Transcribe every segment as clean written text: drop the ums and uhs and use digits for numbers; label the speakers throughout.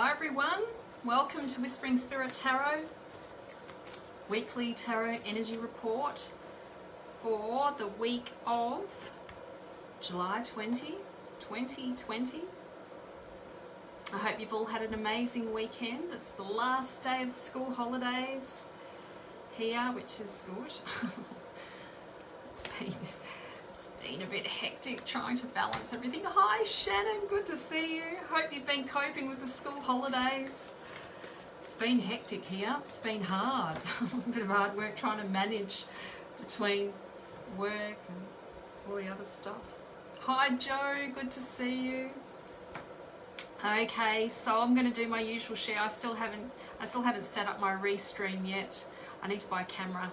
Speaker 1: Hi everyone, welcome to Whispering Spirit Tarot, weekly tarot energy report for the week of July 20, 2020. I hope you've all had an amazing weekend. It's the last day of school holidays here, which is good. It's been a bit hectic trying to balance everything. Hi Shannon, good to see you. Hope you've been coping with the school holidays. It's been hectic here. It's been hard. A bit of hard work trying to manage between work and all the other stuff. Hi Joe, good to see you. Okay, so I'm going to do my usual share. I still haven't set up my restream yet. I need to buy a camera.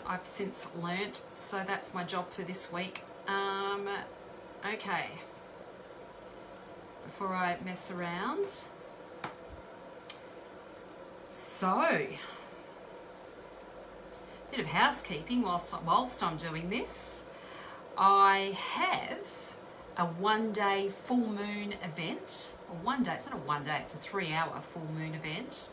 Speaker 1: I've since learnt, so that's my job for this week. Okay, before I mess around, so a bit of housekeeping whilst I'm doing this. I have a one-day full moon event, or one day, it's not a one day, it's a 3-hour full moon event.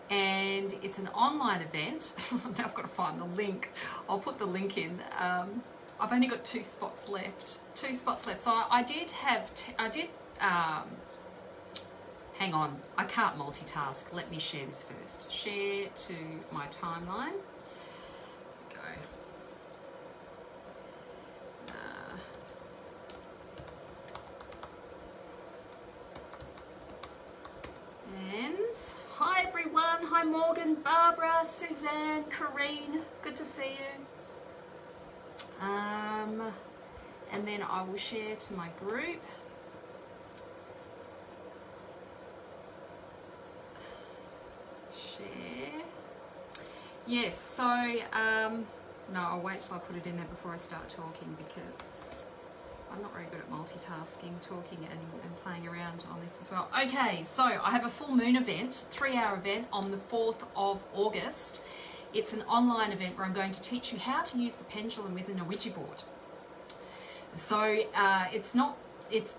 Speaker 1: And it's an online event. Now I've got to find the link. I'll put the link in. I've only got 2 spots left. So I did hang on, I can't multitask. Let me share this first. Share to my timeline. Go. And hi everyone, hi Morgan, Barbara, Suzanne, Corrine, good to see you. And then I will share to my group. Share. Yes, so, no, I'll wait till I put it in there before I start talking because I'm not very good at multitasking, talking and playing around on this as well. Okay, so I have a full moon event, 3-hour event on the 4th of August. It's an online event where I'm going to teach you how to use the pendulum within a Ouija board. So it's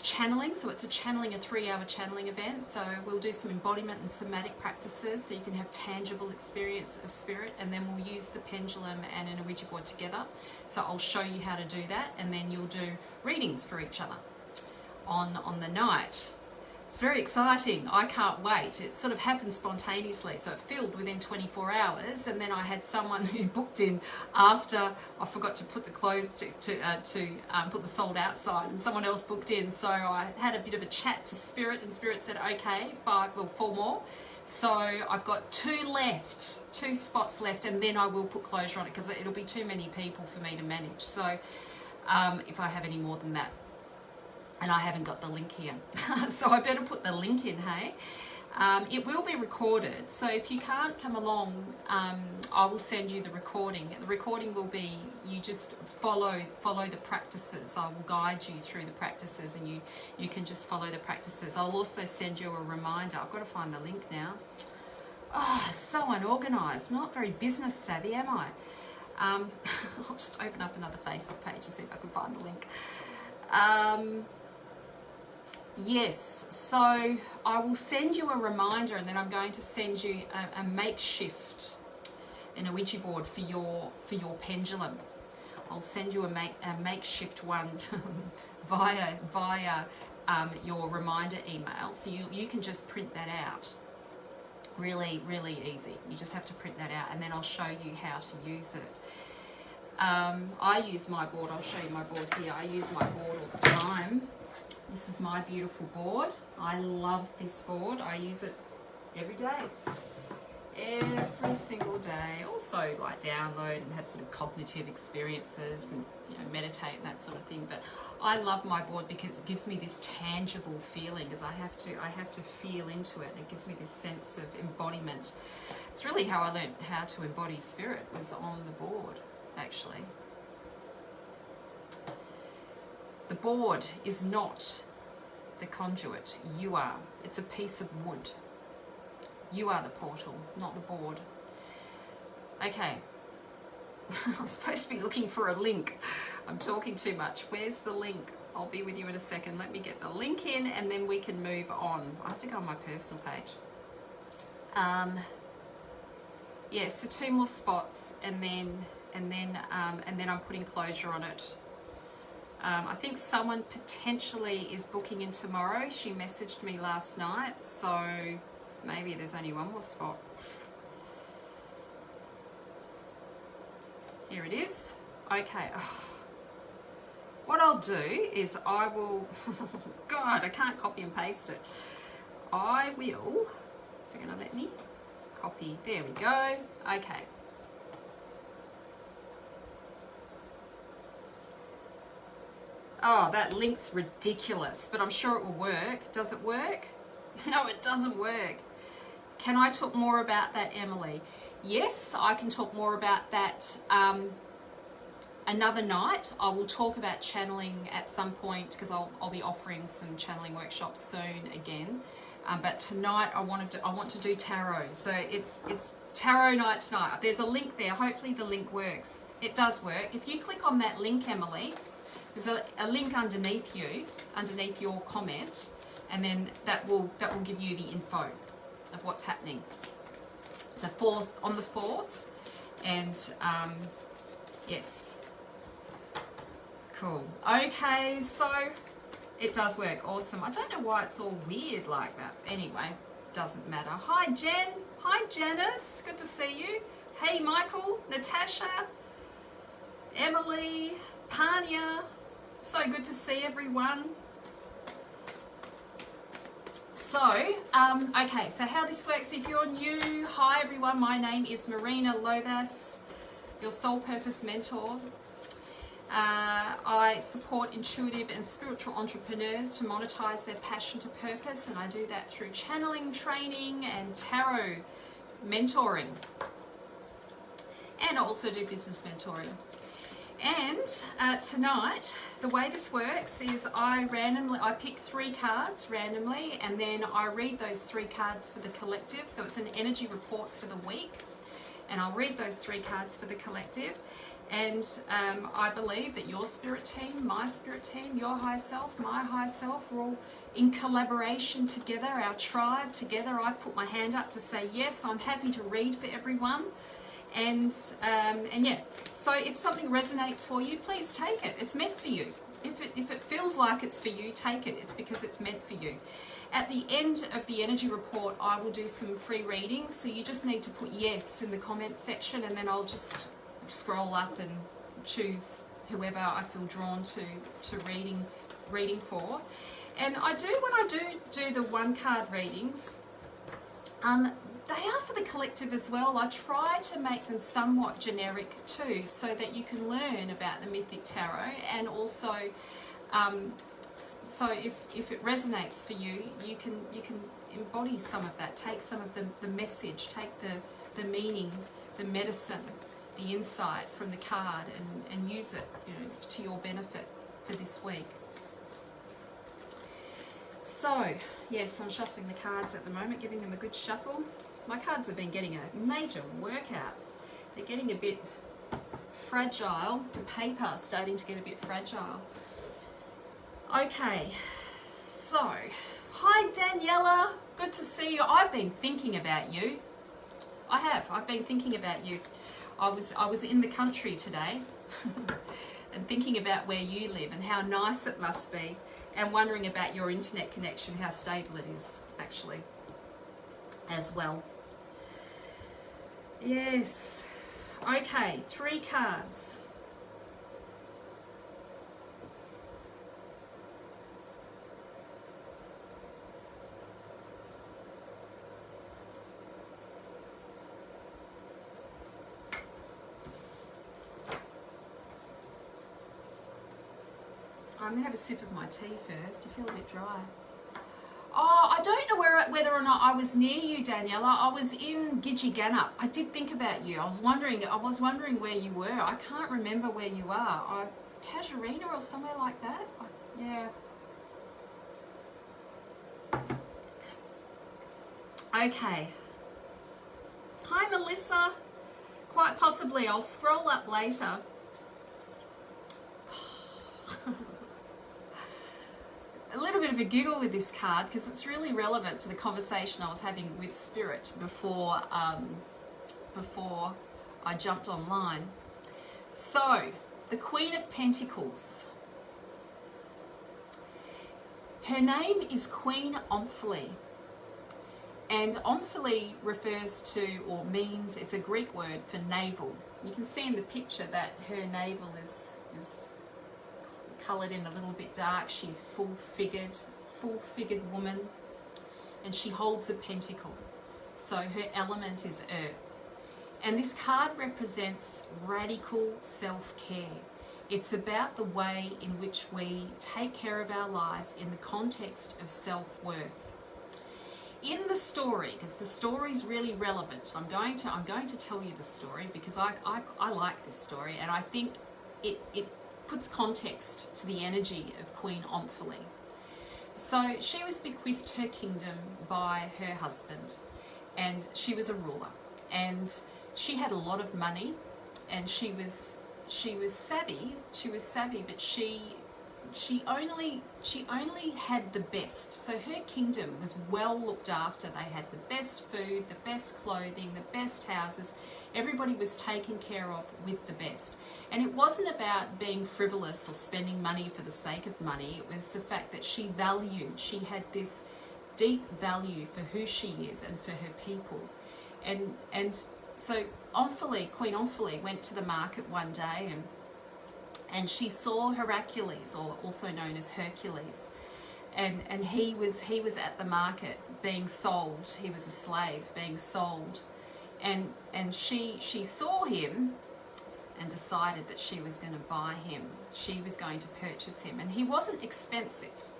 Speaker 1: channeling, so it's a 3-hour channeling event. So we'll do some embodiment and somatic practices so you can have tangible experience of spirit, and then we'll use the pendulum and an Ouija board together. So I'll show you how to do that, and then you'll do readings for each other on the night. It's very exciting. I can't wait. It sort of happened spontaneously, so it filled within 24 hours, and then I had someone who booked in after I forgot to put the clothes to put the sold out sign, and someone else booked in. So I had a bit of a chat to Spirit, and Spirit said, okay, 4 more. So I've got 2 left, 2 spots left, and then I will put closure on it because it'll be too many people for me to manage. So if I have any more than that. And I haven't got the link here. So I better put the link in, hey? It will be recorded, so if you can't come along, I will send you the recording. The recording will be, you just follow the practices. I will guide you through the practices, and you can just follow the practices. I'll also send you a reminder. I've got to find the link now. Oh, so unorganised. Not very business savvy, am I? I'll just open up another Facebook page to see if I can find the link. Yes, so I will send you a reminder, and then I'm going to send you a makeshift, an Ouija board for your pendulum. I'll send you a makeshift one via your reminder email, so you can just print that out. Really, really easy. You just have to print that out, and then I'll show you how to use it. I use my board. I'll show you my board here. I use my board all the time. This is my beautiful board. I love this board. I use it every day. Every single day. Also like download and have sort of cognitive experiences and meditate and that sort of thing. But I love my board because it gives me this tangible feeling, because I have to feel into it, and it gives me this sense of embodiment. It's really how I learned how to embody spirit, was on the board actually. The board is not the conduit, you are. It's a piece of wood. You are the portal, not the board. Okay. I'm supposed to be looking for a link. I'm talking too much. Where's the link? I'll be with you in a second. Let me get the link in and then we can move on. I have to go on my personal page. Yeah, so 2 more spots and then I'm putting closure on it. I think someone potentially is booking in tomorrow. She messaged me last night, so maybe there's only 1 more spot. Here it is. Okay. Oh. What I'll do is I will... God, I can't copy and paste it. I will... Is it going to let me? Copy. There we go. Okay. Oh, that link's ridiculous, but I'm sure it will work. Does it work? No, it doesn't work. Can I talk more about that, Emily? Yes, I can talk more about that another night. I will talk about channeling at some point because I'll be offering some channeling workshops soon again. But tonight I want to do tarot. So it's tarot night tonight. There's a link there. Hopefully the link works. It does work. If you click on that link, Emily, there's a link underneath you, underneath your comment, and then that will give you the info of what's happening. So on the 4th, and yes, cool. Okay, so it does work. Awesome. I don't know why it's all weird like that. Anyway, doesn't matter. Hi Jen. Hi Janice. Good to see you. Hey Michael, Natasha, Emily, Panya. So good to see everyone. So, okay, so how this works, if you're new, hi everyone, my name is Marina Lobas, your soul purpose mentor. I support intuitive and spiritual entrepreneurs to monetize their passion to purpose, and I do that through channeling training and tarot mentoring. And I also do business mentoring. And tonight, the way this works is I pick 3 cards randomly, and then I read those 3 cards for the collective. So it's an energy report for the week, and I'll read those 3 cards for the collective. And I believe that your spirit team, my spirit team, your higher self, my higher self, we're all in collaboration together, our tribe together. I put my hand up to say, yes, I'm happy to read for everyone. And yeah, so if something resonates for you, please take it. It's meant for you. If it feels like it's for you, take it. It's because it's meant for you. At the end of the energy report, I will do some free readings. So you just need to put yes in the comment section, and then I'll just scroll up and choose whoever I feel drawn to reading for. And I do, when I do the 1-card readings, they are for the collective as well. I try to make them somewhat generic too, so that you can learn about the Mythic Tarot, and also so if it resonates for you, you can embody some of that, take some of the message, take the meaning, the medicine, the insight from the card, and use it, to your benefit for this week. So yes, I'm shuffling the cards at the moment, giving them a good shuffle. My cards have been getting a major workout. They're getting a bit fragile. The paper's starting to get a bit fragile. Okay, so, hi Daniela, good to see you. I've been thinking about you. I've been thinking about you. I was in the country today and thinking about where you live and how nice it must be, and wondering about your internet connection, how stable it is actually as well. Yes. Okay, 3 cards. I'm going to have a sip of my tea first. I feel a bit dry. Oh, I don't know whether or not I was near you, Daniela. I was in Gidgegannup. I did think about you. I was wondering where you were. I can't remember where you are. Casuarina or somewhere like that? Yeah. Okay. Hi, Melissa. Quite possibly. I'll scroll up later. of a giggle with this card because it's really relevant to the conversation I was having with Spirit before I jumped online. So, the Queen of Pentacles. Her name is Queen Omphale. And Omphale refers to, or means, it's a Greek word for navel. You can see in the picture that her navel is coloured in a little bit dark. She's full-figured woman, and she holds a pentacle. So her element is earth. And this card represents radical self-care. It's about the way in which we take care of our lives in the context of self-worth. In the story, because the story is really relevant, I'm going to tell you the story because I like this story, and I think it puts context to the energy of Queen Omphale. So she was bequeathed her kingdom by her husband, and she was a ruler, and she had a lot of money, and she was savvy, but she only had the best. So her kingdom was well looked after. They had the best food, the best clothing, the best houses. Everybody was taken care of with the best. And it wasn't about being frivolous or spending money for the sake of money. It was the fact that she had this deep value for who she is and for her people. And so Queen Omphale went to the market one day and she saw Hercules, or also known as Hercules, and he was at the market being sold. He was a slave being sold, and she saw him and decided that she was going to buy him. She was going to purchase him, and he wasn't expensive.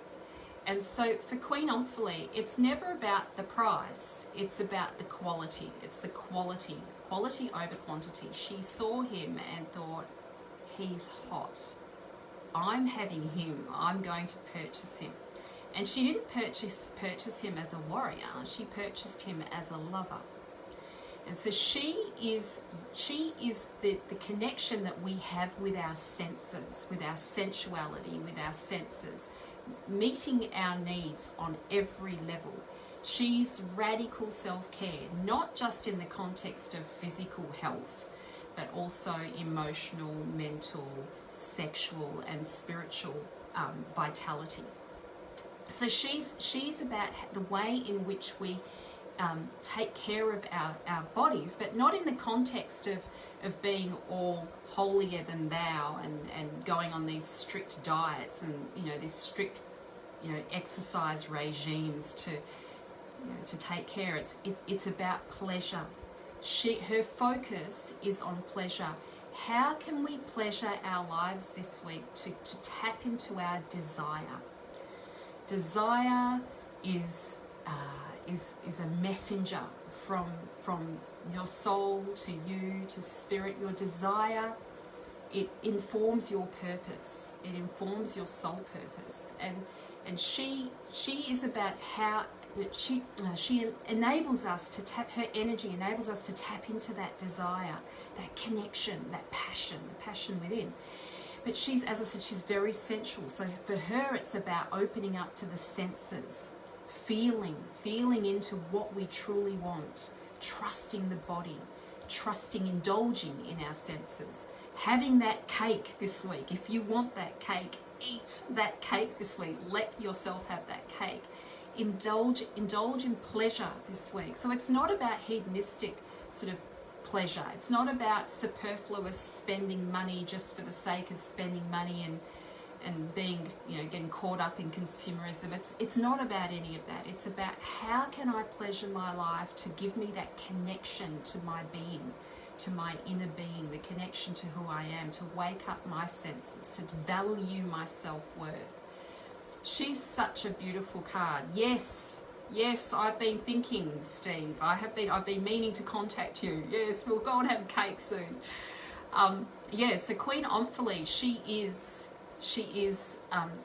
Speaker 1: And so for Queen Omphale, it's never about the price, it's about the quality. It's the quality over quantity. She saw him and thought, he's hot. I'm having him. I'm going to purchase him. And she didn't purchase him as a warrior. She purchased him as a lover. And so she is the connection that we have with our senses, with our sensuality, with our senses, meeting our needs on every level. She's radical self-care, not just in the context of physical health, but also emotional, mental, sexual, and spiritual vitality. So she's about the way in which we take care of our bodies, but not in the context of being all holier than thou and going on these strict diets and these strict exercise regimes to take care. It's about pleasure. Her focus is on pleasure. How can we pleasure our lives this week to tap into our desire? Desire is a messenger from your soul to you, to spirit. Your desire, it informs your purpose. It informs your soul purpose. And she is about how she enables us to tap, her energy enables us to tap into that desire, that connection, that passion, the passion within. But she's, as I said, she's very sensual. So for her, it's about opening up to the senses, feeling into what we truly want, trusting the body, indulging in our senses, having that cake this week. If you want that cake, eat that cake this week. Let yourself have that cake. Indulge in pleasure this week. So it's not about hedonistic sort of pleasure. It's not about superfluous spending money just for the sake of spending money and being, getting caught up in consumerism. It's not about any of that. It's about how can I pleasure my life to give me that connection to my being, to my inner being, the connection to who I am, to wake up my senses, to value my self-worth. She's such a beautiful card. Yes, I've been thinking, Steve. I've been meaning to contact you. Yes, we'll go and have a cake soon. So Queen Omphale, she is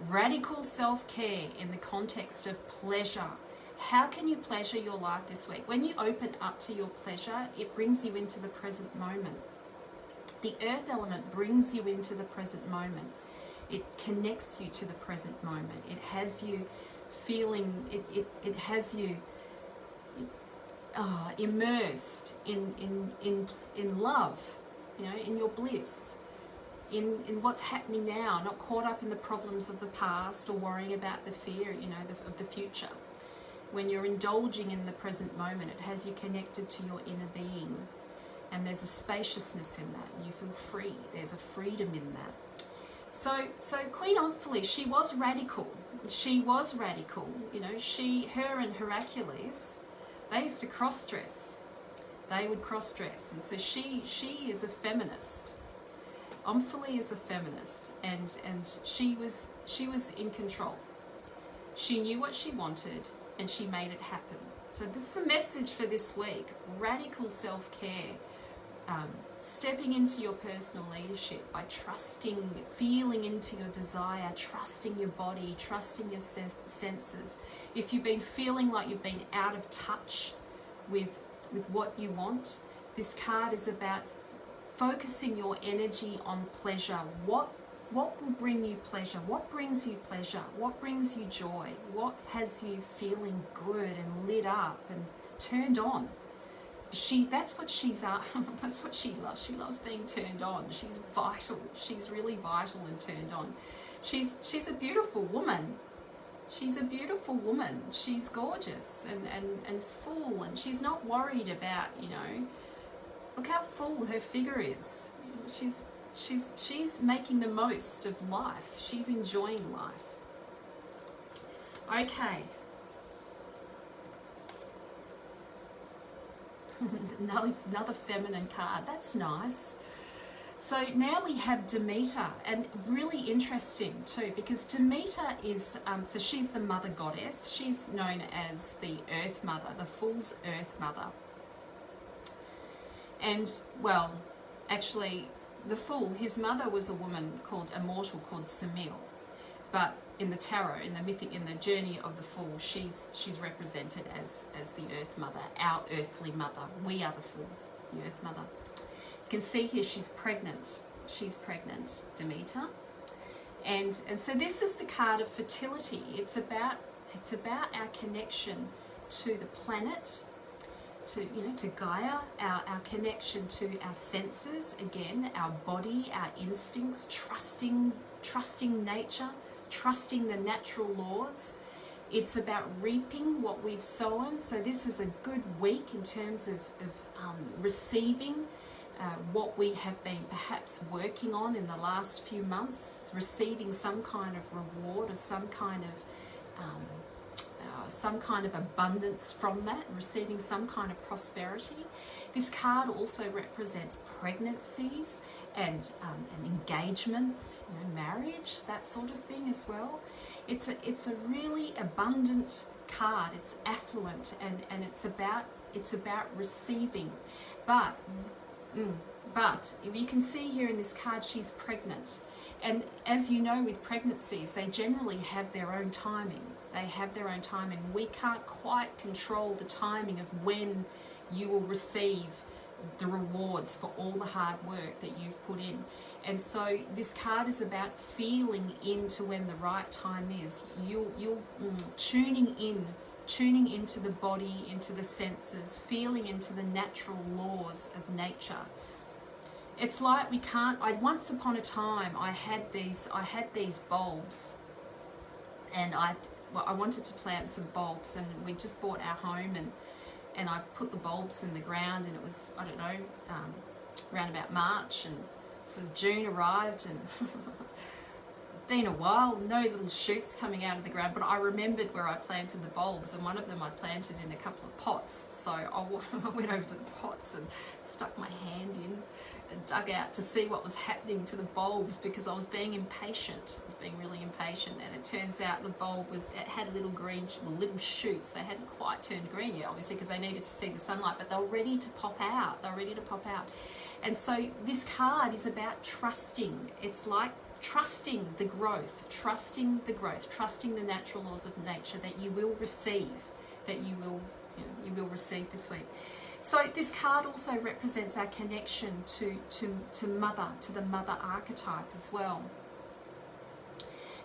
Speaker 1: radical self-care in the context of pleasure. How can you pleasure your life this week? When you open up to your pleasure, it brings you into the present moment. The earth element brings you into the present moment. It connects you to the present moment. It has you feeling, it has you immersed in love, you know, in your bliss, in what's happening now, not caught up in the problems of the past or worrying about the fear, you know, of the future. When you're indulging in the present moment, it has you connected to your inner being, and there's a spaciousness in that. You feel free. There's a freedom in that. So Queen Omphale, she was radical. She was radical. You know, her and Hercules, they used to cross-dress. They would cross-dress, and so she is a feminist. Omphale is a feminist, and she was in control. She knew what she wanted, and she made it happen. So that's the message for this week: radical self-care, stepping into your personal leadership by trusting, feeling into your desire, trusting your body, trusting your senses. If you've been feeling like you've been out of touch with what you want, this card is about focusing your energy on pleasure. What will bring you pleasure? What brings you pleasure? What brings you joy? What has you feeling good and lit up and turned on? That's what that's what she loves. She loves being turned on. She's vital. She's really vital and turned on. She's a beautiful woman. She's a beautiful woman. She's gorgeous and full, and she's not worried about, you know, look how full her figure is. She's making the most of life. She's enjoying life. Okay. Another feminine card. That's nice. So now we have Demeter, and really interesting too, because Demeter is, so she's the mother goddess. She's known as the Earth Mother, the Fool's Earth Mother. And, well, actually, the Fool, his mother was a woman a mortal called Semele. But in the tarot, in the mythic, in the journey of the Fool, she's represented as the Earth Mother, our earthly mother. We are the Fool, the Earth Mother. You can see here she's pregnant. She's pregnant, Demeter. And so this is the card of fertility. It's about our connection to the planet, to Gaia, our connection to our senses, again, our body, our instincts, trusting nature, trusting the natural laws. It's about reaping what we've sown. So this is a good week in terms of receiving what we have been perhaps working on in the last few months, receiving some kind of reward or some kind of abundance from that, receiving some kind of prosperity. This card also represents pregnancies and engagements, you know, marriage, that sort of thing as well. It's a really abundant card. It's affluent, and it's about receiving. But you can see here in this card she's pregnant, and as you know, with pregnancies, they generally have their own timing. They have their own timing. We can't quite control the timing of when you will receive the rewards for all the hard work that you've put in. And so this card is about feeling into when the right time is. You'll tuning into the body, into the senses, feeling into the natural laws of nature. It's like we can't. Once upon a time, I had these bulbs, and I wanted to plant some bulbs, and we just bought our home, and I put the bulbs in the ground, and it was, I don't know, around about March, and sort of June arrived, and been a while, no little shoots coming out of the ground, but I remembered where I planted the bulbs, and one of them I planted in a couple of pots. So I went over to the pots and stuck my hand in and dug out to see what was happening to the bulbs, because I was being impatient. I was being really impatient, and it turns out the bulb had little little shoots. They hadn't quite turned green yet, obviously, because they needed to see the sunlight, but they were ready to pop out. They were ready to pop out. And so this card is about trusting. It's like trusting the growth, trusting the natural laws of nature that you will receive, you will receive this week. So this card also represents our connection to mother, to the mother archetype as well.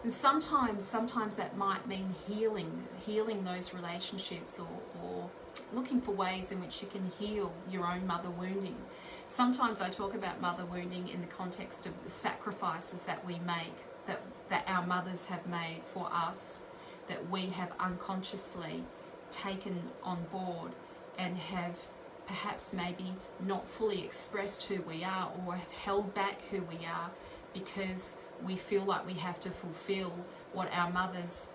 Speaker 1: And sometimes that might mean healing those relationships, or looking for ways in which you can heal your own mother wounding. Sometimes I talk about mother wounding in the context of the sacrifices that we make, that our mothers have made for us, that we have unconsciously taken on board and have perhaps maybe not fully expressed who we are, or have held back who we are because we feel like we have to fulfill what our mothers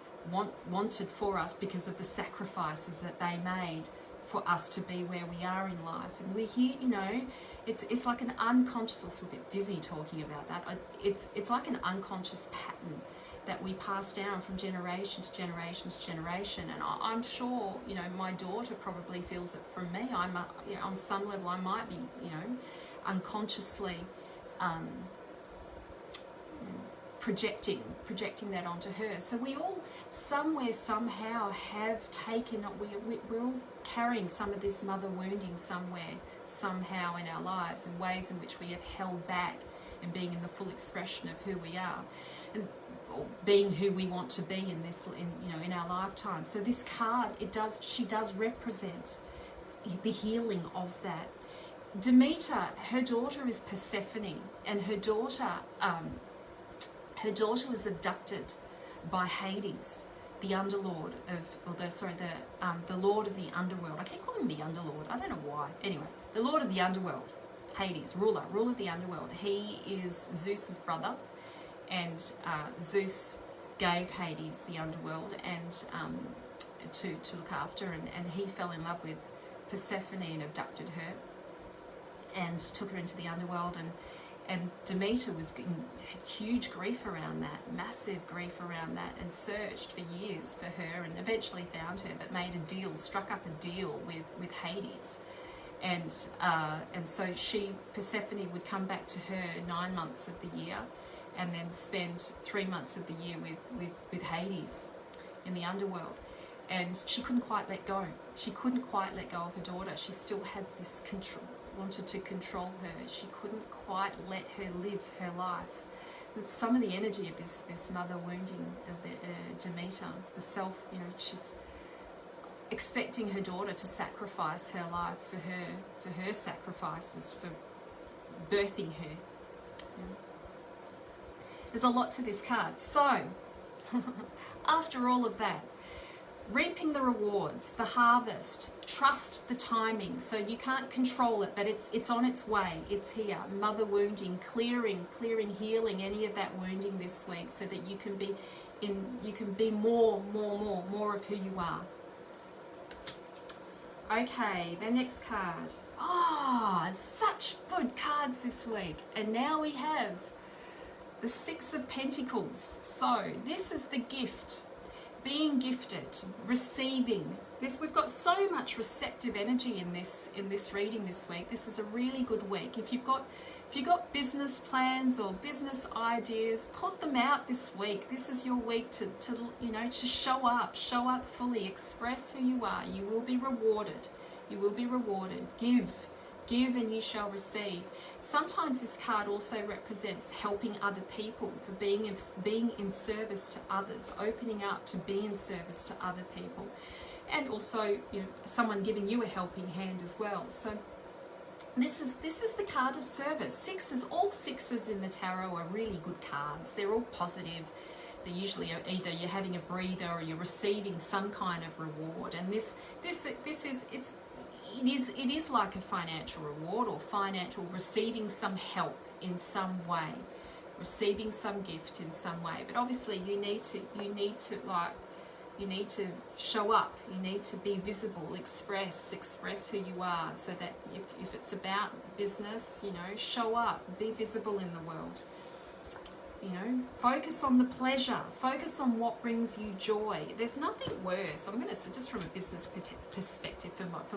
Speaker 1: wanted for us because of the sacrifices that they made for us to be where we are in life. And we're here, you know, it's like an unconscious, I feel a bit dizzy talking about that. It's like an unconscious pattern that we pass down from generation to generation to generation. And I'm sure, you know, my daughter probably feels it from me. You know, on some level I might be, you know, unconsciously projecting that onto her. So we all somewhere, somehow have taken, we're all carrying some of this mother wounding somewhere, somehow in our lives, and ways in which we have held back and being in the full expression of who we are, and being who we want to be in our lifetime. So this card, she does represent the healing of that. Demeter, her daughter is Persephone, and her daughter was abducted by Hades, the underlord the lord of the underworld. I keep calling him the underlord. I don't know why. Anyway, the lord of the underworld, Hades, ruler of the underworld. He is Zeus's brother, and Zeus gave Hades the underworld and to look after, and he fell in love with Persephone and abducted her and took her into the underworld, and Demeter was in huge grief around that, massive grief around that, and searched for years for her, and eventually found her, but struck up a deal with Hades. And so Persephone would come back to her 9 months of the year, and then spend 3 months of the year with Hades in the underworld. And she couldn't quite let go. She couldn't quite let go of her daughter. She still had this control, wanted to control her. She couldn't quite let her live her life. With some of the energy of this mother wounding of Demeter, the self, you know, she's expecting her daughter to sacrifice her life for her sacrifices, for birthing her. Yeah. There's a lot to this card. So, after all of that, reaping the rewards, the harvest, trust the timing. So you can't control it, but it's on its way. It's here. Mother wounding, clearing, healing any of that wounding this week, so that you can be more of who you are. Okay, the next card. Oh, such good cards this week. And now we have the Six of Pentacles. So this is the gift. Being gifted, receiving. We've got so much receptive energy in this reading this week. This is a really good week. If you've got business plans or business ideas, put them out this week. This is your week to show up fully, express who you are. You will be rewarded. You will be rewarded. Give and you shall receive. Sometimes this card also represents helping other people, for being in service to others, opening up to be in service to other people, and also, you know, someone giving you a helping hand as well. So this is the card of service. All sixes in the tarot are really good cards. They're all positive. They usually are either you're having a breather or you're receiving some kind of reward. And it is like a financial reward, or receiving some help in some way, receiving some gift in some way. But obviously you need to show up. You need to be visible, express who you are, so that if it's about business, you know, show up, be visible in the world. You know, focus on the pleasure, focus on what brings you joy. There's nothing worse. I'm going to say, just from a business perspective, for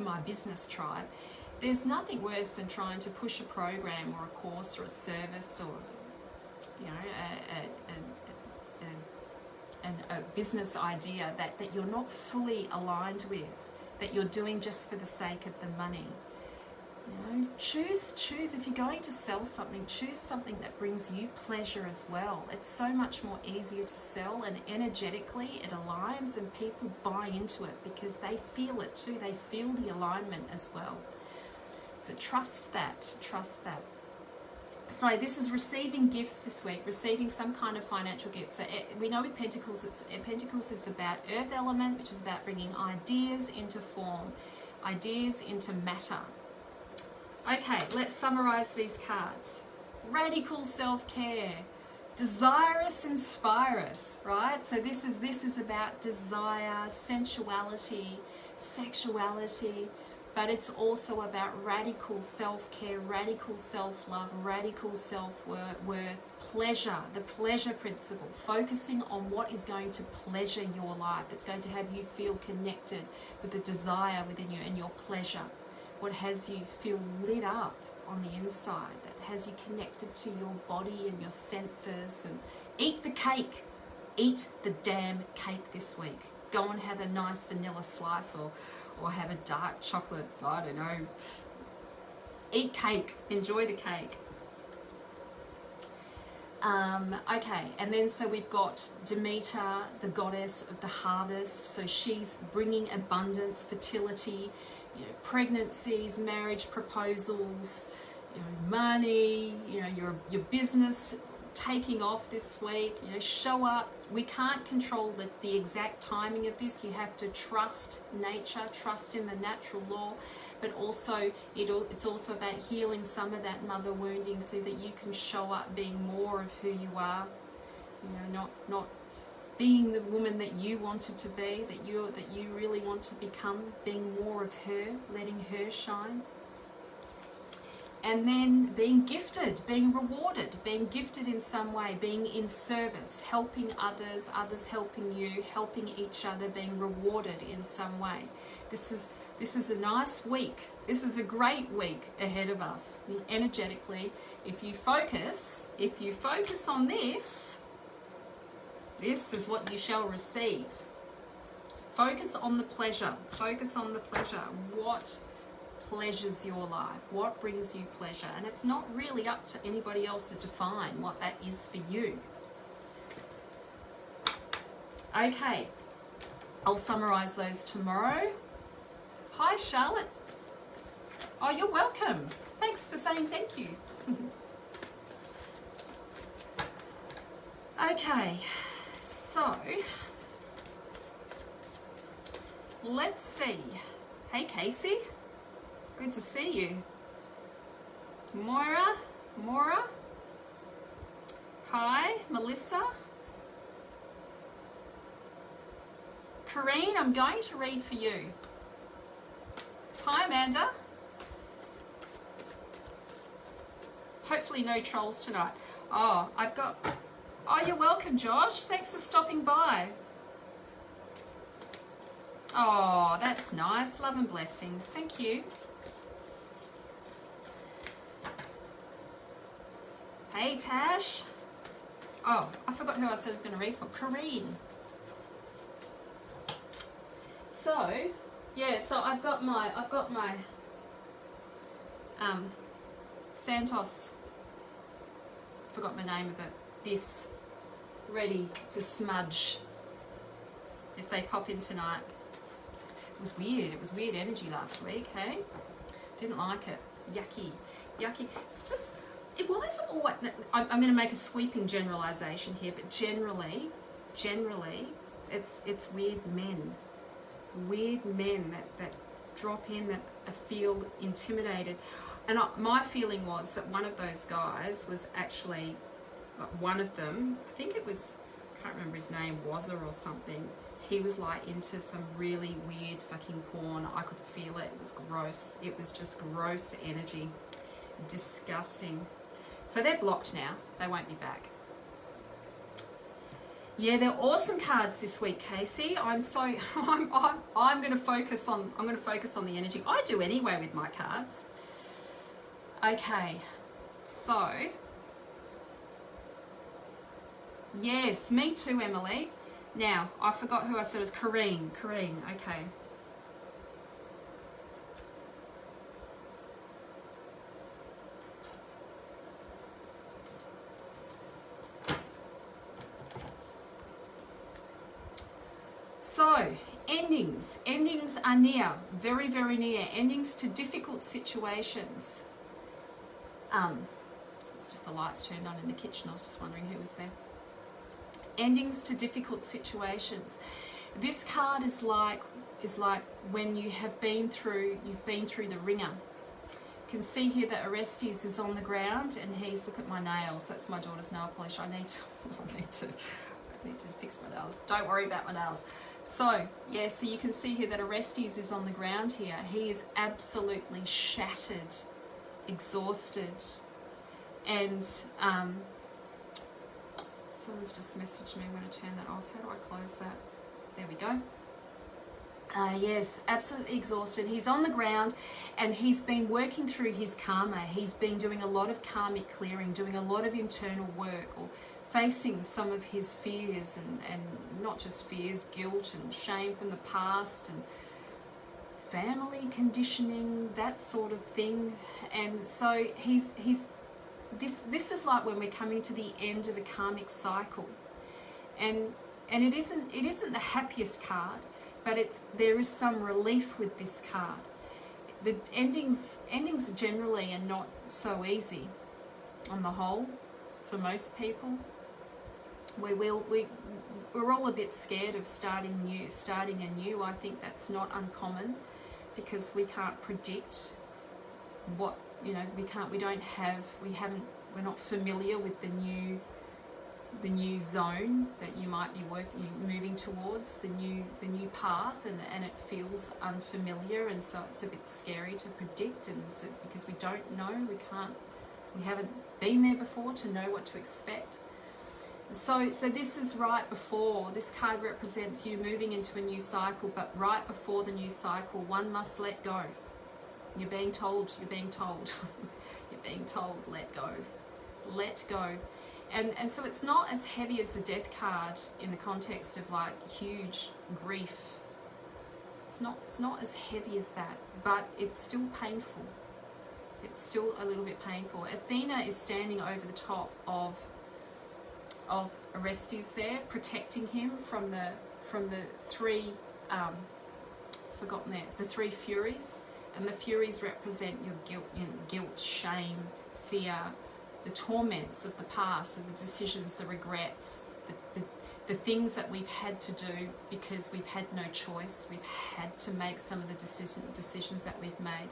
Speaker 1: my business tribe, there's nothing worse than trying to push a program or a course or a service, or, you know, a business idea that you're not fully aligned with, that you're doing just for the sake of the money. You know, choose if you're going to sell something, choose something that brings you pleasure as well. It's so much more easier to sell, and energetically it aligns and people buy into it because they feel it too. They feel the alignment as well. So trust that, trust that. So this is receiving gifts this week, receiving some kind of financial gift. So we know with Pentacles, Pentacles is about earth element, which is about bringing ideas into form, ideas into matter. Okay, let's summarize these cards. Radical self-care, desirous inspirus, right? So this is about desire, sensuality, sexuality, but it's also about radical self-care, radical self-love, radical self-worth, pleasure, the pleasure principle, focusing on what is going to pleasure your life, that's going to have you feel connected with the desire within you and your pleasure, what has you feel lit up on the inside, that has you connected to your body and your senses. And eat the cake, eat the damn cake this week. Go and have a nice vanilla slice, or have a dark chocolate, I don't know. Eat cake, enjoy the cake. Okay, and then so we've got Demeter, the goddess of the harvest. So she's bringing abundance, fertility, pregnancies, marriage proposals, money, your business taking off this week. Show up. We can't control the exact timing of this. You have to trust nature, trust in the natural law, but also it's also about healing some of that mother wounding so that you can show up being more of who you are. Not being the woman that you wanted to be, that you really want to become, being more of her, letting her shine. And then being gifted, being rewarded, being gifted in some way, being in service, helping others, others helping you, helping each other, being rewarded in some way. This is a nice week. This is a great week ahead of us energetically. If you focus on this is what you shall receive. Focus on the pleasure. Focus on the pleasure. What pleasures your life? What brings you pleasure? And it's not really up to anybody else to define what that is for you. Okay, I'll summarize those tomorrow. Hi, Charlotte. Oh, you're welcome. Thanks for saying thank you. Okay, so let's see. Hey, Casey. Good to see you. Moira. Hi, Melissa. Corrine, I'm going to read for you. Hi, Amanda. Hopefully no trolls tonight. Oh, you're welcome, Josh. Thanks for stopping by. Oh, that's nice. Love and blessings. Thank you. Hey, Tash. Oh, I forgot who I said I was going to read for. Corrine. So, yeah, so I've got my Santos, forgot my name of it, this ready to smudge if they pop in tonight. It was weird energy last week, hey? Didn't like it. Yucky. It's just, it wasn't always, I'm going to make a sweeping generalization here, but generally, it's weird men that drop in, that feel intimidated. And my feeling was that one of those guys was actually, one of them, I think it was, I can't remember his name, Wazza or something. He was like into some really weird fucking porn. I could feel it. It was gross. It was just gross energy. Disgusting. So they're blocked now. They won't be back. Yeah, they're awesome cards this week, Casey. I'm going to focus on the energy. I do anyway with my cards. Okay. So yes, me too, Emily. Now, I forgot who I said was Corrine, okay. So, endings. Endings are near, very, very near. Endings to difficult situations. It's just the lights turned on in the kitchen. I was just wondering who was there. Endings to difficult situations. This card is like when you have been through, you've been through the ringer. You can see here that Orestes is on the ground and he's, look at my nails. That's my daughter's nail polish. I need to fix my nails. Don't worry about my nails. So, yeah, so you can see here that Orestes is on the ground here. He is absolutely shattered, exhausted, and someone's just messaged me. I'm going to turn that off. How do I close that? There we go. Yes, absolutely exhausted. He's on the ground and he's been working through his karma. He's been doing a lot of karmic clearing, doing a lot of internal work, or facing some of his fears and not just fears, guilt and shame from the past and family conditioning, that sort of thing. And so this is like when we're coming to the end of a karmic cycle. And it isn't the happiest card, but there is some relief with this card. The endings generally are not so easy on the whole for most people. We're all a bit scared of starting anew. I think that's not uncommon because we can't predict what, you know, we're not familiar with the new zone that you might be moving towards, the new path, and it feels unfamiliar, and so it's a bit scary to predict, and so, because we don't know, we haven't been there before to know what to expect. So this is right before, this card represents you moving into a new cycle, but right before the new cycle, one must let go. You're being told, you're being told, let go. Let go. And so it's not as heavy as the death card in the context of like huge grief. It's not as heavy as that, but it's still painful. It's still a little bit painful. Athena is standing over the top of Orestes there, protecting him from the three the three Furies, and the Furies represent your guilt, shame, fear, the torments of the past, of the decisions, the regrets, the things that we've had to do because we've had no choice. We've had to make some of the decisions that we've made.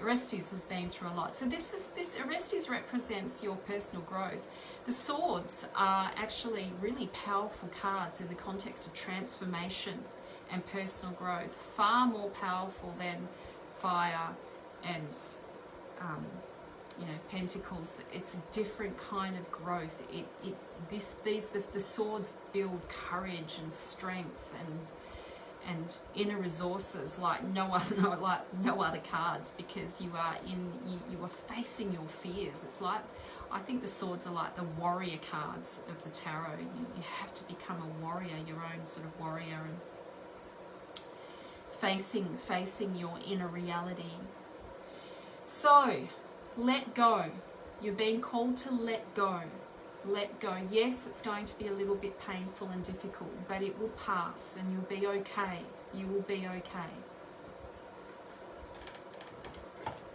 Speaker 1: Orestes has been through a lot. So this Orestes represents your personal growth. The swords are actually really powerful cards in the context of transformation and personal growth. Far more powerful than fire and pentacles. It's a different kind of growth. The swords build courage and strength and inner resources like no other cards, because you are facing your fears. It's like, I think the swords are like the warrior cards of the tarot. You have to become a warrior, your own sort of warrior, and facing your inner reality. So let go. You're being called to let go. Let go. Yes, it's going to be a little bit painful and difficult, but it will pass and you'll be okay. You will be okay.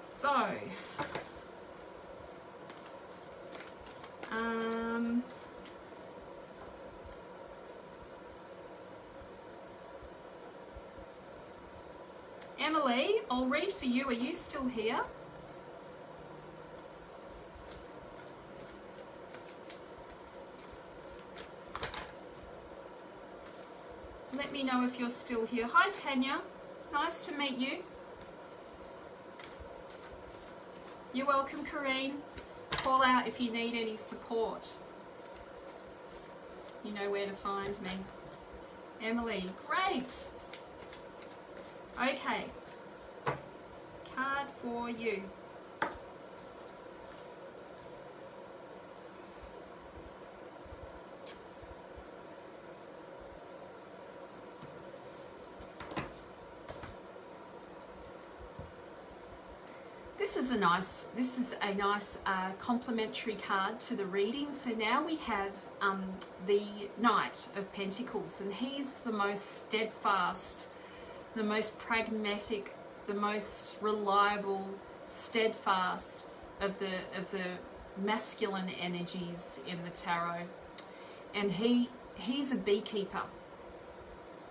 Speaker 1: So, Emily, I'll read for you. Are you still here? Let me know if you're still here. Hi, Tanya. Nice to meet you. You're welcome, Corrine. Call out if you need any support. You know where to find me. Emily, great. Okay. Card for you. this is a nice complementary card to the reading. So now we have the Knight of Pentacles, and he's the most steadfast, the most pragmatic, the most reliable, steadfast of the masculine energies in the tarot. And he's a beekeeper,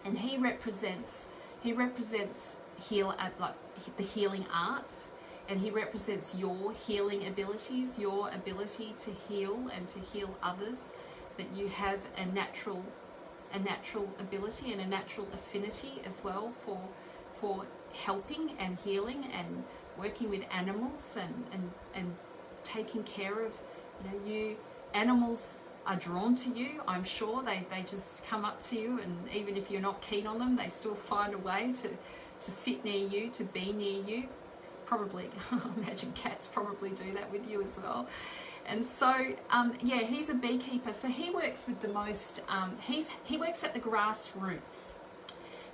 Speaker 1: and he represents the healing arts, and he represents your healing abilities, your ability to heal and to heal others, that you have a natural ability and a natural affinity as well for helping and healing and working with animals and taking care of, animals are drawn to you. I'm sure they just come up to you, and even if you're not keen on them, they still find a way to sit near you, to be near you. Probably, I imagine cats probably do that with you as well. And so, yeah, he's a beekeeper. So he works with the most, he works at the grassroots.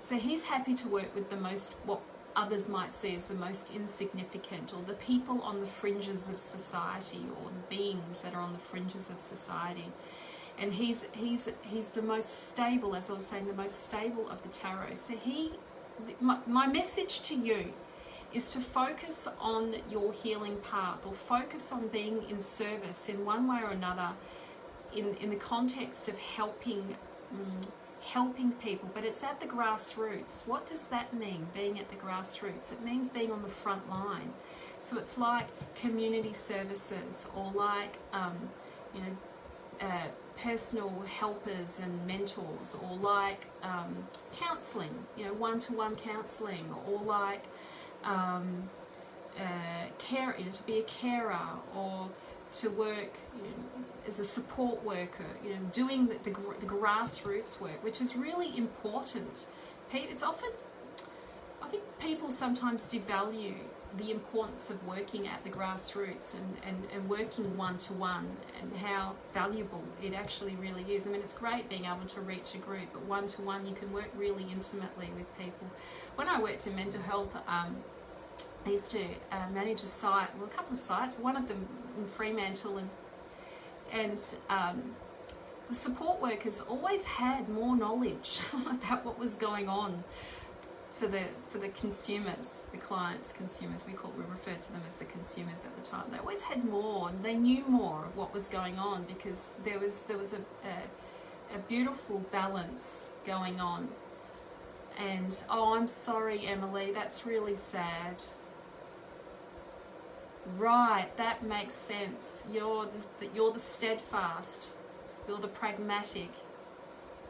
Speaker 1: So he's happy to work with the most, what others might see as the most insignificant, or the people on the fringes of society, or the beings that are on the fringes of society. And he's the most stable, as I was saying, the most stable of the tarot. So my message to you is to focus on your healing path, or focus on being in service in one way or another, in the context of helping people, but it's at the grassroots. What does that mean, being at the grassroots? It means being on the front line. So it's like community services, or like personal helpers and mentors, or like counselling, one-to-one counselling, or like care, to be a carer, or to work as a support worker, doing the grassroots work, which is really important. It's often, I think people sometimes devalue the importance of working at the grassroots and working one-to-one, and how valuable it actually really is. I mean, it's great being able to reach a group, but one-to-one you can work really intimately with people. When I worked in mental health, I used to manage a site, well, a couple of sites, one of them in Fremantle, and the support workers always had more knowledge about what was going on for the consumers, the clients, consumers, we referred to them as the consumers at the time. They always had more, and they knew more of what was going on, because there was a beautiful balance going on. And oh, I'm sorry, Emily, that's really sad. Right, that makes sense. You're the steadfast. You're the pragmatic.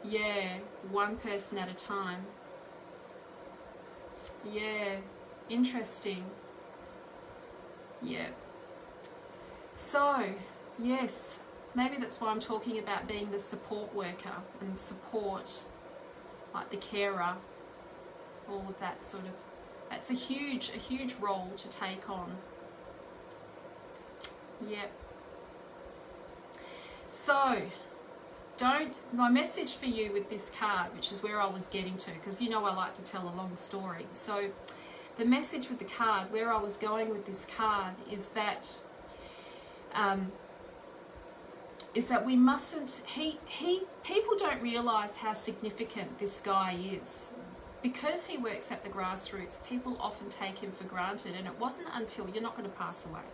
Speaker 1: Yeah, one person at a time. Yeah, interesting. Yeah. So, yes, maybe that's why I'm talking about being the support worker and support, like the carer, all of that sort of. That's a huge role to take on. Yep. So, my message for you with this card, which is where I was getting to, because I like to tell a long story. So, the message with the card, where I was going with this card, is that we mustn't. People don't realise how significant this guy is. Because he works at the grassroots, people often take him for granted, and it wasn't until, you're not going to pass away,